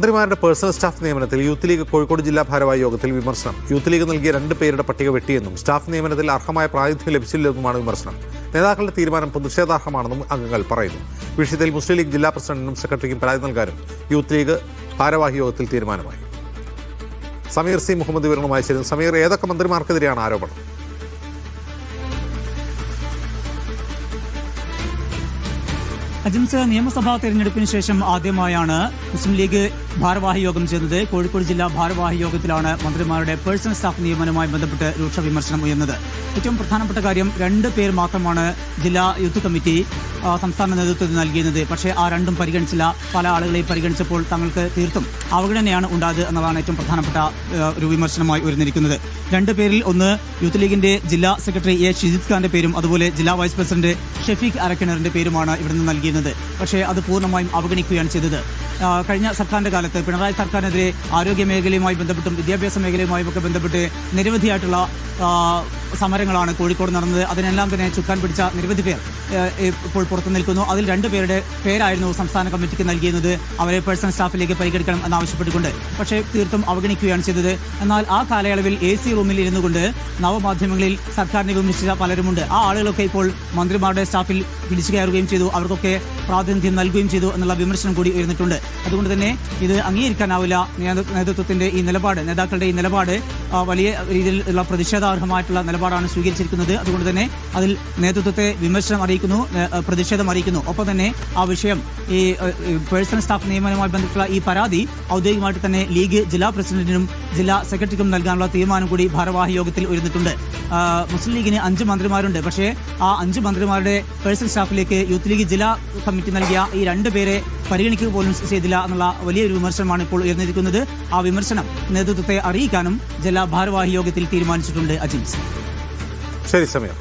മന്ത്രിമാരുടെ personal staff നിയമനത്തിൽ youth league Kozhikode ജില്ലാ ഭാരവാഹി യോഗത്തിൽ വിമർശനം. യൂത്ത് ലീഗ് നൽകിയ 2 പേരുടെ പട്ടിക വെട്ടിയെന്നും സ്റ്റാഫ് നിയമനത്തിൽ അർഹമായ പ്രാതിനിധ്യം ലഭിച്ചില്ലെന്നുമാണ് വിമർശനം. നേതാക്കളുടെ തീരുമാനം പ്രതിഷേധാർഹമാണെന്നും അംഗങ്ങൾ പറയുന്നു. വിഷയത്തിൽ മുസ്ലിം ലീഗ് ജില്ലാ പ്രസിഡന്റിനും സെക്രട്ടറിക്കും പരാതി നൽകാനും യൂത്ത് ലീഗ് ഭാരവാഹി യോഗത്തിൽ തീരുമാനമായി. സമീർ സി മുഹമ്മദ് വിവരണവുമായി ചേരുന്നു. സമീർ, ഏതൊക്കെ മന്ത്രിമാർക്കെതിരെയാണ് ആരോപണം? അജിംസ്, നിയമസഭാ തെരഞ്ഞെടുപ്പിന് ശേഷം ആദ്യമായാണ് മുസ്ലിം ലീഗ് ഭാരവാഹി യോഗം ചേർന്നത്. കോഴിക്കോട് ജില്ലാ ഭാരവാഹി യോഗത്തിലാണ് മന്ത്രിമാരുടെ പേഴ്സണൽ സ്റ്റാഫ് നിയമനവുമായി ബന്ധപ്പെട്ട് രൂക്ഷ വിമർശനം ഉയർന്നത്. ഏറ്റവും പ്രധാനപ്പെട്ട കാര്യം, 2 പേർ മാത്രമാണ് ജില്ലാ യൂത്ത് കമ്മിറ്റി സംസ്ഥാന നേതൃത്വത്തിന് നൽകിയിരുന്നത്. പക്ഷേ ആ 2 പരിഗണിച്ചില്ല. പല ആളുകളെയും പരിഗണിച്ചപ്പോൾ തങ്ങൾക്ക് തീർത്തും അവഗണനയാണ് ഉണ്ടായത് എന്നതാണ് ഏറ്റവും പ്രധാനപ്പെട്ട ഒരു വിമർശനമായി ഉയർന്നിരിക്കുന്നത്. 2 പേരിൽ ഒന്ന് യൂത്ത് ലീഗിന്റെ ജില്ലാ സെക്രട്ടറി എ ഷിജിത് ഖാന്റെ പേരും അതുപോലെ ജില്ലാ വൈസ് പ്രസിഡന്റ് ഷെഫീഖ് അരക്കിണറിന്റെ പേരുമാണ് ഇവിടുന്ന് നൽകിയിരുന്നത്. പക്ഷേ അത് പൂർണ്ണമായും അവഗണിക്കുകയാണ് ചെയ്തത്. കഴിഞ്ഞ സർക്കാരിന്റെ കാലത്ത് പിണറായി സർക്കാരിനെതിരെ ആരോഗ്യ മേഖലയുമായി ബന്ധപ്പെട്ടും വിദ്യാഭ്യാസ മേഖലയുമായി ഒക്കെ ബന്ധപ്പെട്ട് നിരവധിയായിട്ടുള്ള സമരങ്ങളാണ് കോഴിക്കോട് നടന്നത്. അതിനെല്ലാം തന്നെ ചുക്കാൻ പിടിച്ച നിരവധി പേർ ഇപ്പോൾ പുറത്തു നിൽക്കുന്നു. അതിൽ 2 പേരുടെ പേരായിരുന്നു സംസ്ഥാന കമ്മിറ്റിക്ക് നൽകിയിരുന്നത്. അവരെ പേഴ്സണൽ സ്റ്റാഫിലേക്ക് പരിഗണിക്കണം എന്നാവശ്യപ്പെട്ടുകൊണ്ട്. പക്ഷേ തീർത്തും അവഗണിക്കുകയാണ് ചെയ്തത്. എന്നാൽ ആ കാലയളവിൽ AC റൂമിൽ ഇരുന്നു കൊണ്ട് നവമാധ്യമങ്ങളിൽ സർക്കാരിനെ വിമർശിച്ച പലരുമുണ്ട്. ആ ആളുകളൊക്കെ ഇപ്പോൾ മന്ത്രിമാരുടെ സ്റ്റാഫിൽ പിടിച്ചു കയറുകയും ചെയ്തു. അവർക്കൊക്കെ പ്രാതിനിധ്യം നൽകുകയും ചെയ്തു എന്നുള്ള വിമർശനം കൂടി ഉയർന്നിട്ടുണ്ട്. അതുകൊണ്ട് തന്നെ ഇത് അംഗീകരിക്കാനാവില്ല. നേതൃത്വത്തിന്റെ ഈ നിലപാട്, നേതാക്കളുടെ ഈ നിലപാട് വലിയ രീതിയിലുള്ള പ്രതിഷേധാർഹമായിട്ടുള്ള നിലപാടാണ് സ്വീകരിച്ചിരിക്കുന്നത്. അതുകൊണ്ട് തന്നെ അതിൽ നേതൃത്വത്തെ വിമർശനം അറിയിക്കുന്നു, പ്രതിഷേധം അറിയിക്കുന്നു. ഒപ്പം തന്നെ ആ വിഷയം, ഈ പേഴ്സണൽ സ്റ്റാഫ് നിയമനവുമായി ബന്ധപ്പെട്ടുള്ള ഈ പരാതി ഔദ്യോഗികമായിട്ട് തന്നെ ലീഗ് ജില്ലാ പ്രസിഡന്റിനും ജില്ലാ സെക്രട്ടറിക്കും നൽകാനുള്ള തീരുമാനം കൂടി ഭാരവാഹി യോഗത്തിൽ ഉയർന്നിട്ടുണ്ട്. മുസ്ലിം ലീഗിന് 5 മന്ത്രിമാരുണ്ട്. പക്ഷേ ആ 5 മന്ത്രിമാരുടെ പേഴ്സണൽ സ്റ്റാഫിലേക്ക് യൂത്ത് ലീഗ് ജില്ലാ കമ്മിറ്റി നൽകിയ ഈ 2 പേരെ പരിഗണിക്കുക പോലും ചെയ്തില്ല എന്നുള്ള വലിയൊരു വിമർശനമാണ് ഇപ്പോൾ ഉയർന്നിരിക്കുന്നത്. ആ വിമർശനം നേതൃത്വത്തെ അറിയിക്കാനും ജില്ലാ ഭാരവാഹി യോഗത്തിൽ തീരുമാനിച്ചിട്ടുണ്ട്. അജിംസ്. ശരി സമയം.